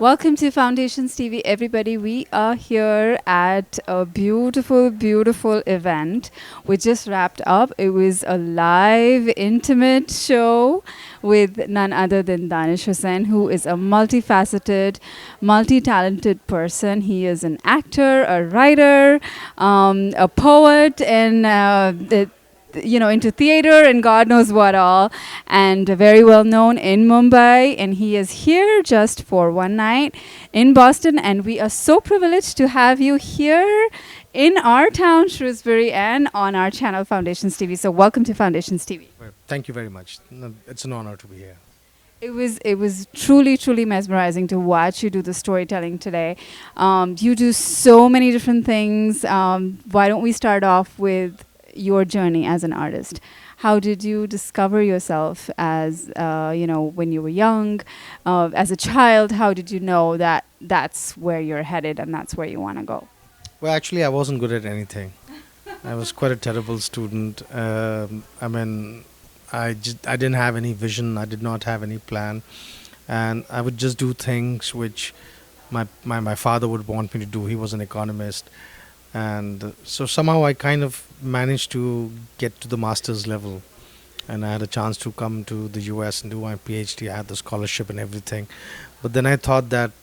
Welcome to Foundations TV, everybody. We are here at a beautiful, beautiful event. We just wrapped up. It was a live, intimate show with none other than Danish Husain, who is a multifaceted, multi-talented person. He is an actor, a writer, a poet, and into theater and God knows what all, and very well known in Mumbai. And he is here just for one night in Boston. And we are so privileged to have you here in our town, Shrewsbury, and on our channel, Foundations TV. So welcome to Foundations TV. Well, thank you very much. No, it's an honor to be here. It was truly, truly mesmerizing to watch you do the storytelling today. You do so many different things. Why don't we start off with your journey as an artist? How did you discover yourself as, when you were young, as a child? How did you know that that's where you're headed and that's where you want to go? Well, actually, I wasn't good at anything. I was quite a terrible student. I didn't have any vision. I did not have any plan. And I would just do things which my father would want me to do. He was an economist. And so somehow I kind of managed to get to the master's level. And I had a chance to come to the US and do my PhD. I had the scholarship and everything. But then I thought that,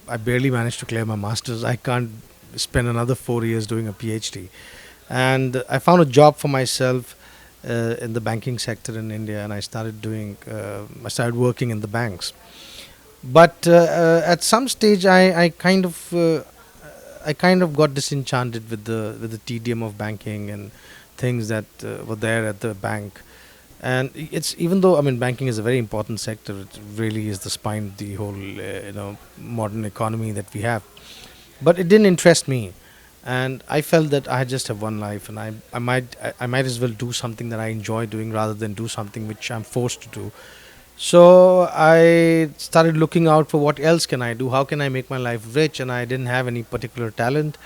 I barely managed to clear my master's. I can't spend another 4 years doing a PhD. And I found a job for myself in the banking sector in India, and I started working in the banks. But at some stage, I kind of got disenchanted with the tedium of banking and things that were there at the bank. And it's, even though banking is a very important sector, it really is the spine of the whole modern economy that we have. But it didn't interest me, and I felt that I just have one life, and I might as well do something that I enjoy doing rather than do something which I'm forced to do. So I started looking out for what else can I do, how can I make my life rich, and I didn't have any particular talent.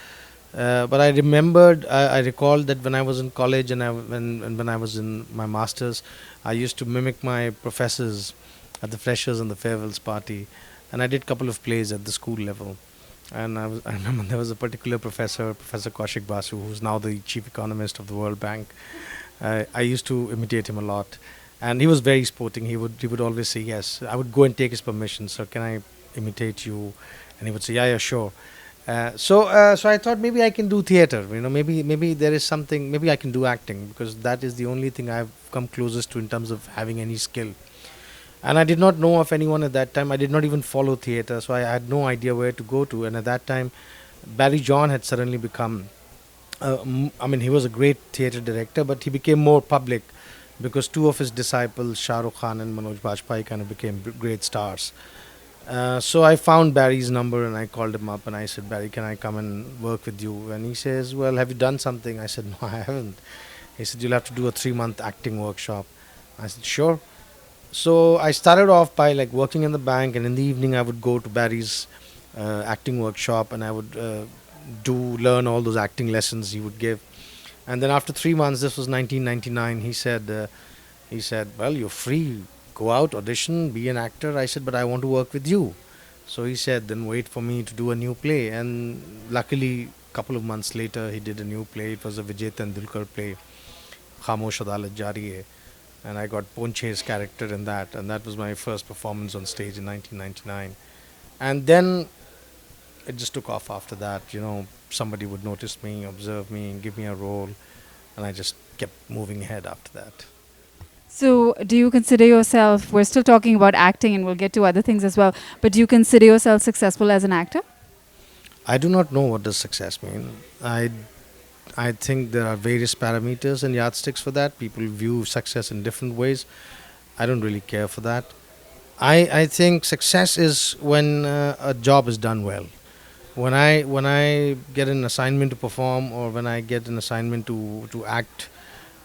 But I recalled that when I was in college and when I was in my masters, I used to mimic my professors at the freshers and the farewells party, and I did a couple of plays at the school level. And I remember there was a particular professor, Professor Kaushik Basu, who's now the chief economist of the World Bank. I used to imitate him a lot, and he was very sporting. He would always say yes. I would go and take his permission. So can I imitate you? And he would say, yeah, sure. So I thought maybe I can do theater. Maybe there is something. Maybe I can do acting, because that is the only thing I've come closest to in terms of having any skill. And I did not know of anyone at that time. I did not even follow theater, so I had no idea where to go to. And at that time, Barry John had suddenly become. He was a great theater director, but he became more public because two of his disciples, Shah Rukh Khan and Manoj Bajpayee, kind of became great stars. So I found Barry's number and I called him up and I said, Barry, can I come and work with you? And he says, well, have you done something? I said, no, I haven't. He said, you'll have to do a 3-month acting workshop. I said, sure. So I started off by working in the bank, and in the evening I would go to Barry's acting workshop, and I would learn all those acting lessons he would give. And then after 3 months, this was 1999, he said, well, you're free, go out, audition, be an actor. I said, but I want to work with you. So he said, then wait for me to do a new play. And luckily, a couple of months later, he did a new play. It was a Vijay Tendulkar play, Khamosh Adalat Jari Hai. And I got Ponche's character in that, and that was my first performance on stage in 1999. And then it just took off after that. Somebody would notice me, observe me, give me a role, and I just kept moving ahead after that. So, do you consider yourself, we're still talking about acting and we'll get to other things as well, but do you consider yourself successful as an actor? I do not know what does success mean. I think there are various parameters and yardsticks for that. People view success in different ways. I don't really care for that. I think success is when a job is done well. When I get an assignment to perform, or when I get an assignment to act,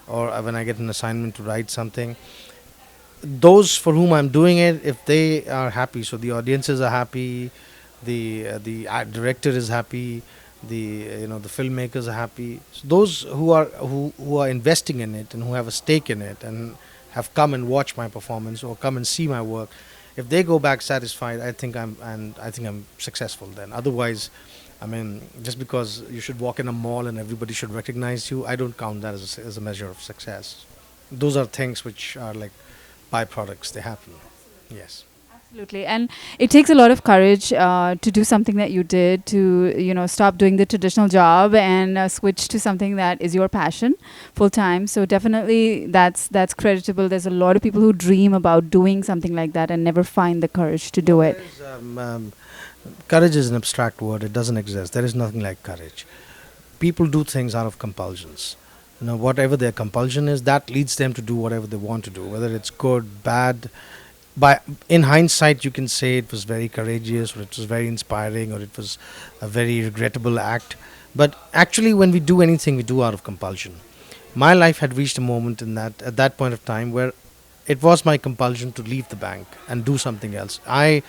or when I get an assignment to write something, those for whom I'm doing it, if they are happy, so the audiences are happy, the director is happy, the filmmakers are happy. So those who are investing in it and who have a stake in it and have come and watched my performance or come and see my work, If they go back satisfied, I think I'm successful then. Otherwise, I mean, just because you should walk in a mall and everybody should recognize you, I don't count that as a measure of success. Those are things which are like byproducts. They happen. Yes. Absolutely, and it takes a lot of courage to do something that you did, to stop doing the traditional job and switch to something that is your passion full time. So definitely, that's creditable. There's a lot of people who dream about doing something like that and never find the courage to do it. Courage is an abstract word. It doesn't exist. There is nothing like courage. People do things out of compulsions. Whatever their compulsion is, that leads them to do whatever they want to do, whether it's good, bad. By in hindsight, you can say it was very courageous, or it was very inspiring, or it was a very regrettable act. But actually, when we do anything, we do out of compulsion. My life had reached a moment in that at that point of time where it was my compulsion to leave the bank and do something else. I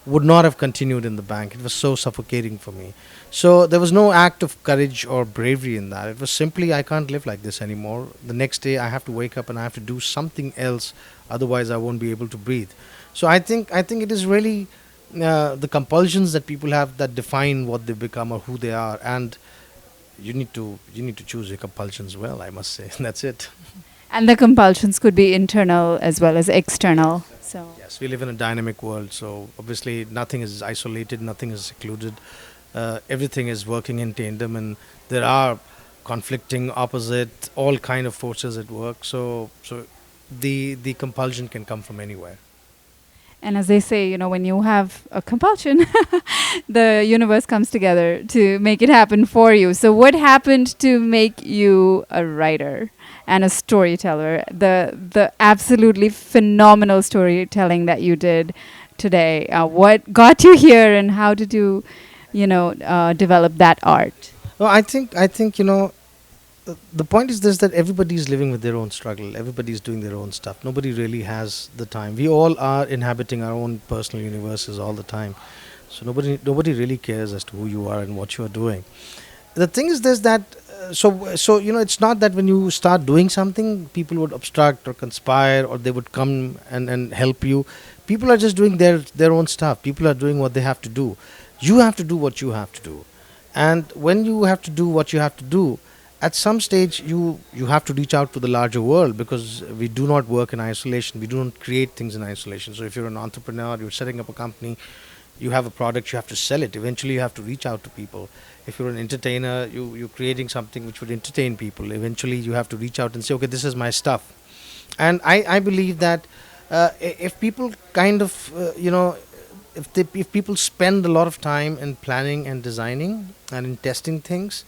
would not have continued in the bank. It was so suffocating for me. So there was no act of courage or bravery in that. It was simply, I can't live like this anymore. The next day I have to wake up and I have to do something else. Otherwise I won't be able to breathe. So I think it is really the compulsions that people have that define what they become or who they are. And you need to choose your compulsions well, I must say. That's it. And the compulsions could be internal as well as external. So Yes, we live in a dynamic world, so obviously nothing is isolated, nothing is secluded. Everything is working in tandem, and there are conflicting, opposite, all kind of forces at work. So the compulsion can come from anywhere. and as they say, when you have a compulsion, the universe comes together to make it happen for you. So what happened to make you a writer and a storyteller? The absolutely phenomenal storytelling that you did today. What got you here, and how did you, develop that art? Well, I think the point is this, that everybody is living with their own struggle. Everybody is doing their own stuff. Nobody really has the time. We all are inhabiting our own personal universes all the time. So nobody really cares as to who you are and what you are doing. The thing is this, that it's not that when you start doing something, people would obstruct or conspire, or they would come and help you. People are just doing their own stuff. People are doing what they have to do. You have to do what you have to do. And when you have to do what you have to do, at some stage you have to reach out to the larger world, because we do not work in isolation. We do not create things in isolation. So if you're an entrepreneur, you're setting up a company, you have a product, you have to sell it. Eventually you have to reach out to people. If you're an entertainer, you're creating something which would entertain people. Eventually you have to reach out and say, okay, this is my stuff. And I believe that if people kind of if people spend a lot of time in planning and designing and in testing things,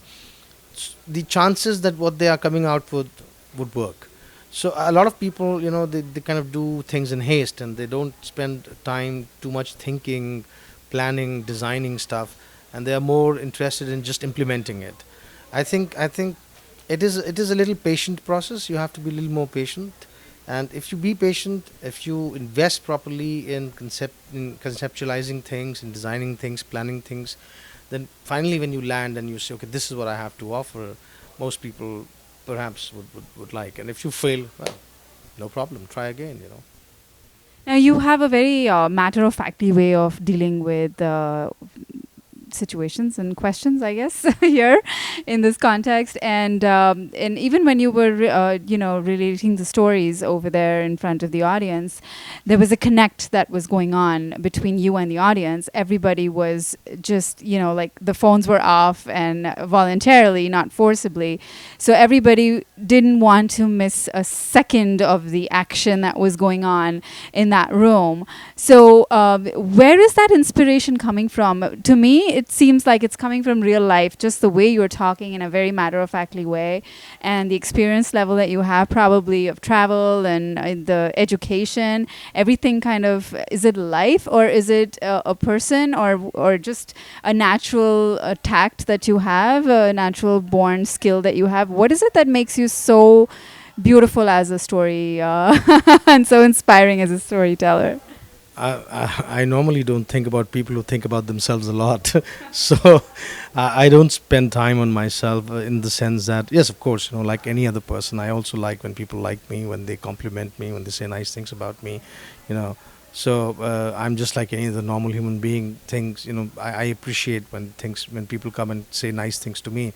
the chances that what they are coming out with would work. So a lot of people, they kind of do things in haste, and they don't spend time too much thinking, planning, designing stuff, and they are more interested in just implementing it. I think it is a little patient process. You have to be a little more patient, and if you be patient, if you invest properly in conceptualizing things, in designing things, planning things, then finally when you land and you say, okay, this is what I have to offer, most people perhaps would like. And if you fail, well, no problem, try again. Now you have a very matter-of-factly way of dealing with situations and questions, I guess, here in this context. And even when you were, relating the stories over there in front of the audience, there was a connect that was going on between you and the audience. Everybody was just, like the phones were off, and voluntarily, not forcibly. So everybody didn't want to miss a second of the action that was going on in that room. So where is that inspiration coming from? To me, it seems like it's coming from real life, just the way you're talking in a very matter-of-factly way, and the experience level that you have probably of travel and the education, everything kind of, is it life, or is it a person, or just a natural tact that you have, a natural born skill that you have? What is it that makes you so beautiful as a story and so inspiring as a storyteller? I normally don't think about people who think about themselves a lot. So I don't spend time on myself in the sense that, yes, of course, like any other person, I also like when people like me, when they compliment me, when they say nice things about me, you know. So I'm just like any other normal human being. Things, I appreciate when people come and say nice things to me.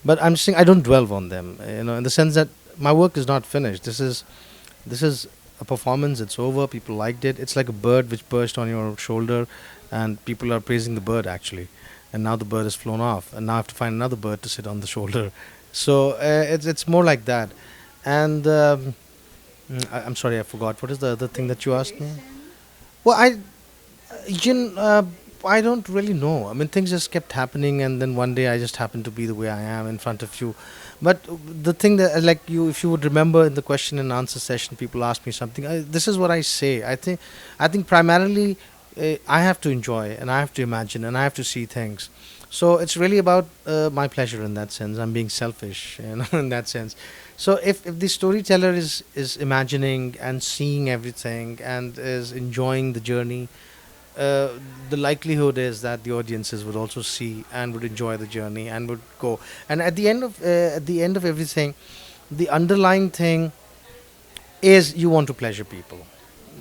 But I'm saying I don't dwell on them. In the sense that my work is not finished. This is a performance. It's over. People liked it. It's like a bird which perched on your shoulder, and people are praising the bird actually. And now the bird has flown off, and now I have to find another bird to sit on the shoulder. So it's more like that. And I'm sorry, I forgot. What is the other thing that you asked me? Well, Jin, I don't really know. I mean, things just kept happening, and then one day I just happened to be the way I am in front of you. But the thing that, like you, if you would remember in the question and answer session, people ask me something. This is what I say. I think primarily, I have to enjoy, and I have to imagine, and I have to see things. So it's really about my pleasure in that sense. I'm being selfish, in that sense. So if the storyteller is imagining and seeing everything and is enjoying the journey, uh, the likelihood is that the audiences would also see and would enjoy the journey and would go. And at the end of everything, the underlying thing is you want to pleasure people.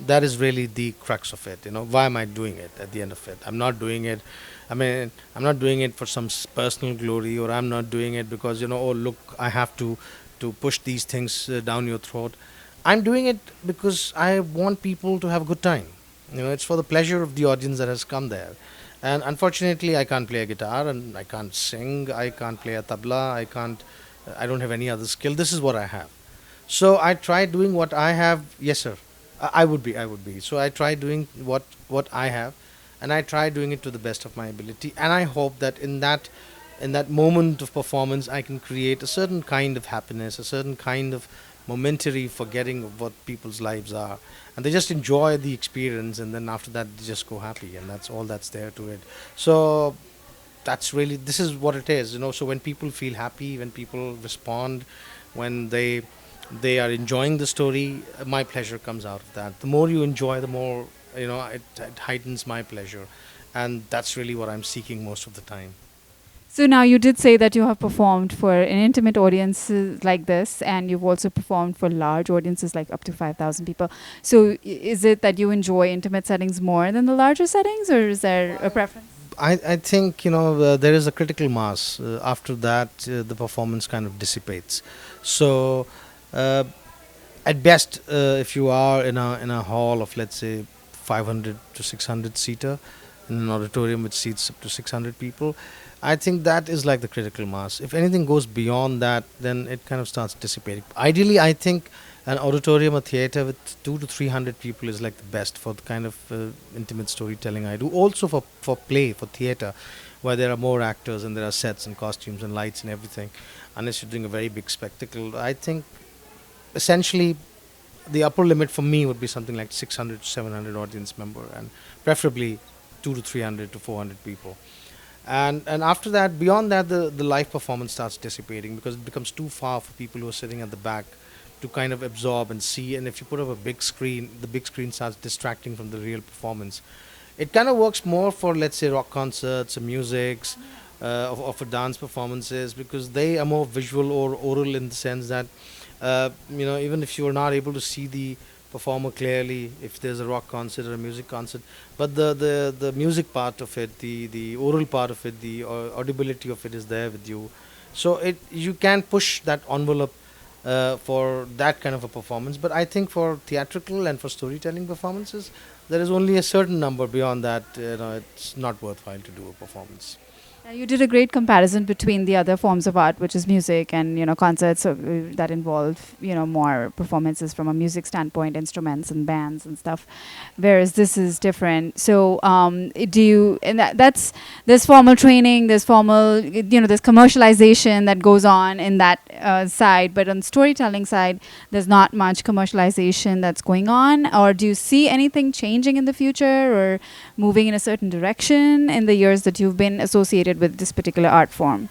That is really the crux of it. Why am I doing it? At the end of it, I'm not doing it. I mean, I'm not doing it for some personal glory, or I'm not doing it because oh look, I have to push these things down your throat. I'm doing it because I want people to have a good time. It's for the pleasure of the audience that has come there. And unfortunately, I can't play a guitar, and I can't sing, I can't play a tabla, I don't have any other skill. This is what I have. So I try doing what I have. Yes, sir. I would be. So I try doing what I have, and I try doing it to the best of my ability. And I hope that in that moment of performance, I can create a certain kind of happiness, a certain kind of momentary forgetting of what people's lives are, and they just enjoy the experience. And then after that, they just go happy, and that's all that's there to it. So that's really, this is what it is. So when people feel happy, when people respond, when they are enjoying the story, my pleasure comes out of that. The more you enjoy, the more it heightens my pleasure, and that's really what I'm seeking most of the time. So now you did say that you have performed for an intimate audiences like this, and you've also performed for large audiences like up to 5,000 people. So is it that you enjoy intimate settings more than the larger settings, or is there a preference? I think there is a critical mass. After that, the performance kind of dissipates. So uh, at best, if you are in a hall of, let's say, 500 to 600 seater, in an auditorium which seats up to 600 people, I think that is like the critical mass. If anything goes beyond that, then it kind of starts dissipating. Ideally, I think an auditorium, a theater with 2 to 300 people is like the best for the kind of intimate storytelling I do. Also for play, for theater, where there are more actors and there are sets and costumes and lights and everything. Unless you're doing a very big spectacle, I think essentially the upper limit for me would be something like 600 to 700 audience member, and preferably 2 to 300 to 400 people. And after that, beyond that, the live performance starts dissipating because it becomes too far for people who are sitting at the back to kind of absorb and see. And if you put up a big screen, the big screen starts distracting from the real performance. It kind of works more for, let's say, rock concerts or musics, or for dance performances, because they are more visual or oral, in the sense that even if you are not able to see the performer clearly, if there's a rock concert or a music concert, but the music part of it, the oral part of it, the audibility of it is there with you. So you can push that envelope for that kind of a performance. But I think for theatrical and for storytelling performances, there is only a certain number. Beyond that, it's not worthwhile to do a performance. You did a great comparison between the other forms of art, which is music and concerts that involve more performances from a music standpoint, instruments and bands and stuff. Whereas this is different. So do you? And that's there's formal training, there's formal there's commercialization that goes on in that side, but on storytelling side, there's not much commercialization that's going on. Or do you see anything changing in the future, or moving in a certain direction in the years that you've been associated with this particular art form?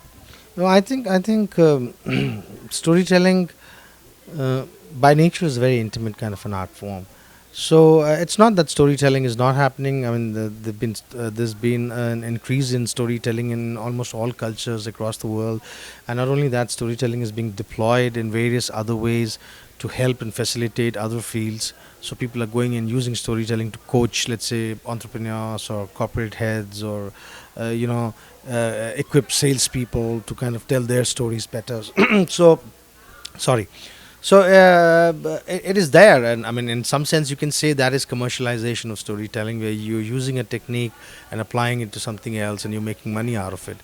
No, I think storytelling by nature is a very intimate kind of an art form. So it's not that storytelling is not happening. I mean, there's been an increase in storytelling in almost all cultures across the world, and not only that, storytelling is being deployed in various other ways to help and facilitate other fields. So people are going and using storytelling to coach, let's say, entrepreneurs or corporate heads, or uh, you know equip salespeople to kind of tell their stories better. So sorry. So it is there, and I mean, in some sense, you can say that is commercialization of storytelling, where you're using a technique and applying it to something else, and you're making money out of it.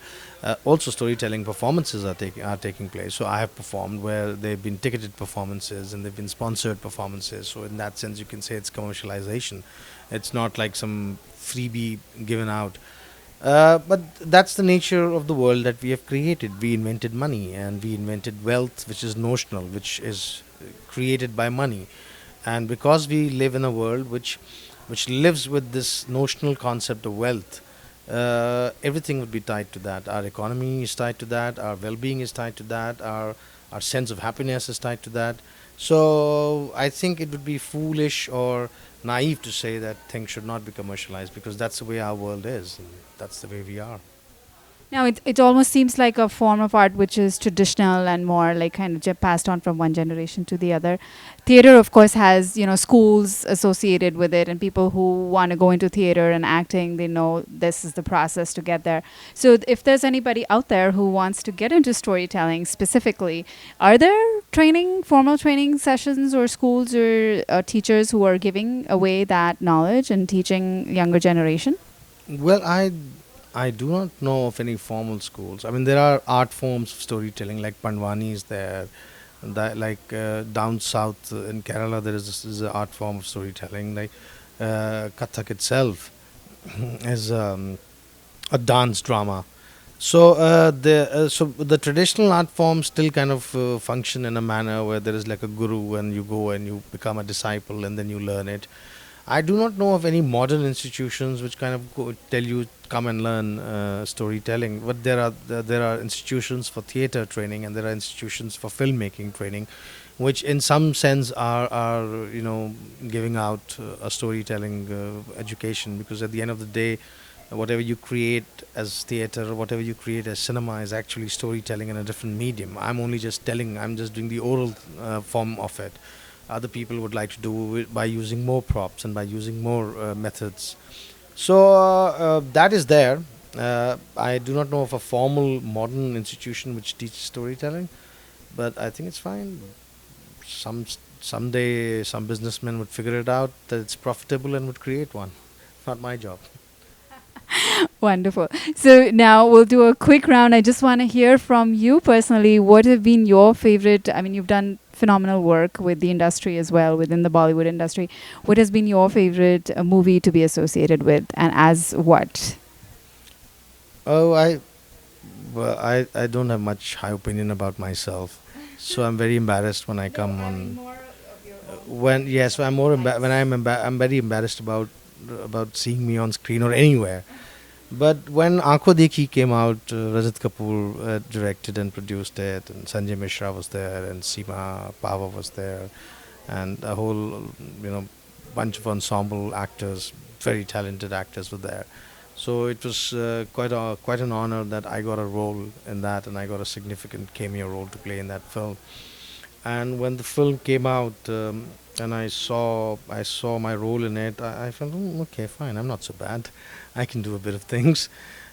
Also, storytelling performances are taking place. So I have performed where they've been ticketed performances and they've been sponsored performances. So in that sense, you can say it's commercialization. It's not like some freebie given out. But that's the nature of the world that we have created. We invented money and we invented wealth, which is notional, which is created by money. And because we live in a world which lives with this notional concept of wealth, everything would be tied to that. Our economy is tied to that. Our well-being is tied to that. Our sense of happiness is tied to that. So I think it would be foolish or naive to say that things should not be commercialized, because that's the way our world is, and that's the way we are. Now, it almost seems like a form of art which is traditional and more like kind of passed on from one generation to the other. Theater, of course, has, schools associated with it, and people who want to go into theater and acting, they know this is the process to get there. So, if there's anybody out there who wants to get into storytelling specifically, are there formal training sessions, or schools or teachers who are giving away that knowledge and teaching younger generation? Well, I do not know of any formal schools. I mean, there are art forms of storytelling, like Pandwani is there. That, like down south in Kerala, there is this art form of storytelling. Like Kathak itself is a dance drama. So the traditional art forms still kind of function in a manner where there is like a guru, and you go and you become a disciple, and then you learn it. I do not know of any modern institutions which kind of tell you come and learn storytelling. But there are institutions for theater training, and there are institutions for filmmaking training, which in some sense are giving out a storytelling education, because at the end of the day, whatever you create as theater, whatever you create as cinema, is actually storytelling in a different medium. I'm only just telling. I'm just doing the oral form of it. Other people would like to do it by using more props and by using more methods. So that is there. I do not know of a formal modern institution which teaches storytelling, but I think it's fine. Someday some businessman would figure it out that it's profitable and would create one. Not my job. Wonderful. So now we'll do a quick round. I just want to hear from you personally. What have been your favorite? I mean, you've done phenomenal work with the industry as well, within the Bollywood industry. What has been your favorite movie to be associated with, and as what? Oh, I don't have much high opinion about myself, so I'm very embarrassed when I come on. When yes, I'm more when I'm very embarrassed about seeing me on screen or anywhere. But when Aankho Dekhi came out, Rajat Kapoor directed and produced it, and Sanjay Mishra was there, and Seema Pava was there, and a whole bunch of ensemble actors, very talented actors were there. So it was quite an honor that I got a role in that, and I got a significant cameo role to play in that film. And when the film came out, and I saw my role in it, I felt, okay, fine, I'm not so bad. I can do a bit of things.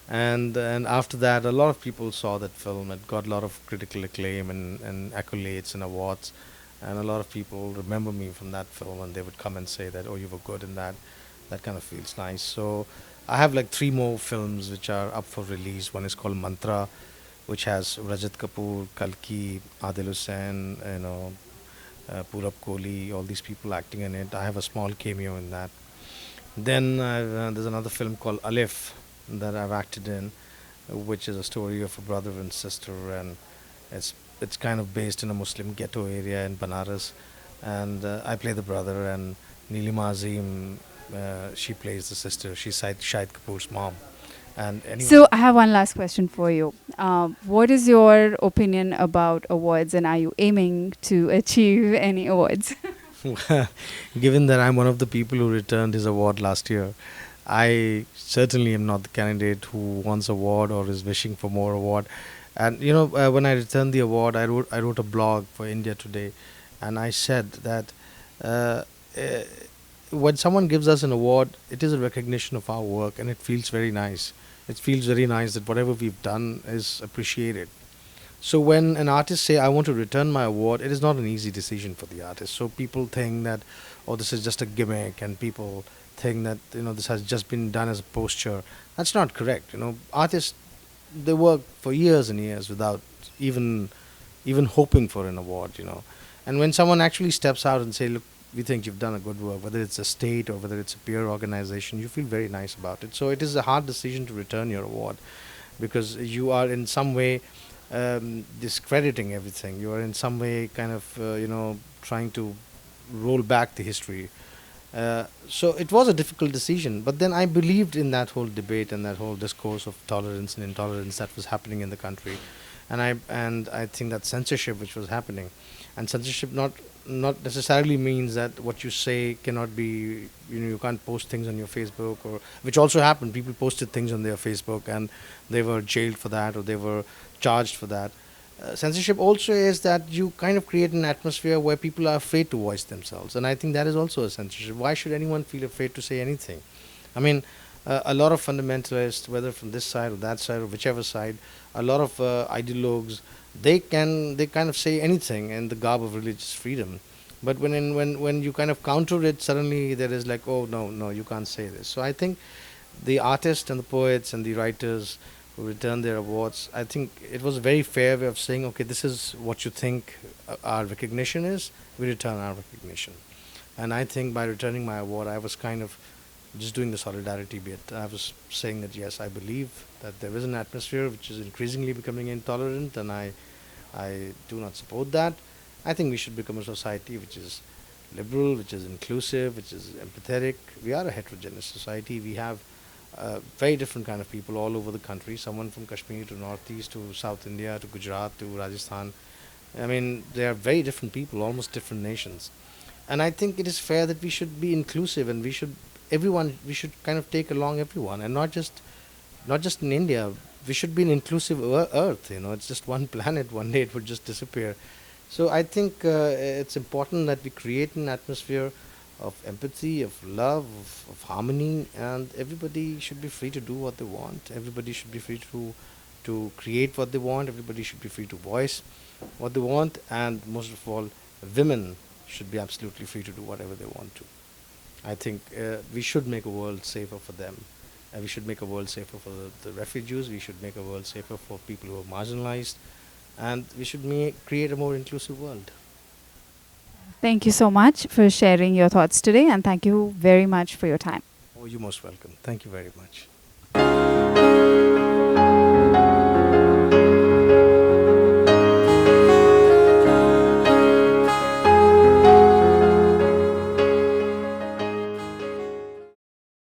And after that, a lot of people saw that film. It got a lot of critical acclaim and accolades and awards. And a lot of people remember me from that film, and they would come and say that, oh, you were good in that. That kind of feels nice. So I have like three more films which are up for release. One is called Mantra, which has Rajat Kapoor, Kalki, Adil Hussain, Purab Kohli, all these people acting in it. I have a small cameo in that. Then there's another film called Alif that I've acted in, which is a story of a brother and sister, and it's kind of based in a Muslim ghetto area in Banaras, and I play the brother, and Neelima Azim, she plays the sister. She's Shahid Kapoor's mom. And anyway, So I have one last question for you. What is your opinion about awards, and are you aiming to achieve any awards? given that I'm one of the people who returned his award last year, I certainly am not the candidate who wants award or is wishing for more award. And when I returned the award, I wrote a blog for India Today, and I said that uh, uh, when someone gives us an award, it is a recognition of our work, and it feels very nice. It feels very nice that whatever we've done is appreciated. So when an artist say, "I want to return my award," it is not an easy decision for the artist. So people think that, oh, this is just a gimmick, and people think that this has just been done as a posture. That's not correct. Artists, they work for years and years without even hoping for an award. And when someone actually steps out and say, "Look, we think you've done a good work," whether it's a state or whether it's a peer organization, you feel very nice about it. So it is a hard decision to return your award, because you are in some way discrediting everything. You are in some way kind of trying to roll back the history. So it was a difficult decision, but then I believed in that whole debate and that whole discourse of tolerance and intolerance that was happening in the country, and I think that censorship which was happening, and censorship not necessarily means that what you say cannot be, you can't post things on your Facebook, or which also happened. People posted things on their Facebook and they were jailed for that, or they were charged for that. Censorship also is that you kind of create an atmosphere where people are afraid to voice themselves, and I think that is also a censorship. Why should anyone feel afraid to say anything? I mean, a lot of fundamentalists, whether from this side or that side or whichever side, a lot of ideologues, they kind of say anything in the garb of religious freedom. But when you kind of counter it, suddenly there is like, oh, no, you can't say this. So I think the artists and the poets and the writers who return their awards, I think it was a very fair way of saying, okay, this is what you think our recognition is. We return our recognition. And I think by returning my award, I was kind of just doing the solidarity bit. I was saying that yes, I believe that there is an atmosphere which is increasingly becoming intolerant, and I do not support that. I think we should become a society which is liberal, which is inclusive, which is empathetic. We are a heterogeneous society. We have very different kind of people all over the country. Someone from Kashmir to Northeast to South India to Gujarat to Rajasthan. I mean, they are very different people, almost different nations. And I think it is fair that we should be inclusive, and we should kind of take along everyone, and not just in India. We should be an inclusive earth. It's just one planet. One day it would just disappear. So I think it's important that we create an atmosphere of empathy, of love, of harmony, and everybody should be free to do what they want. Everybody should be free to create what they want. Everybody should be free to voice what they want, and most of all, women should be absolutely free to do whatever they want to. I think we should make a world safer for them. We should make a world safer for the refugees. We should make a world safer for people who are marginalized, and we should create a more inclusive world. Thank you so much for sharing your thoughts today, and thank you very much for your time. Oh, you're most welcome. Thank you very much.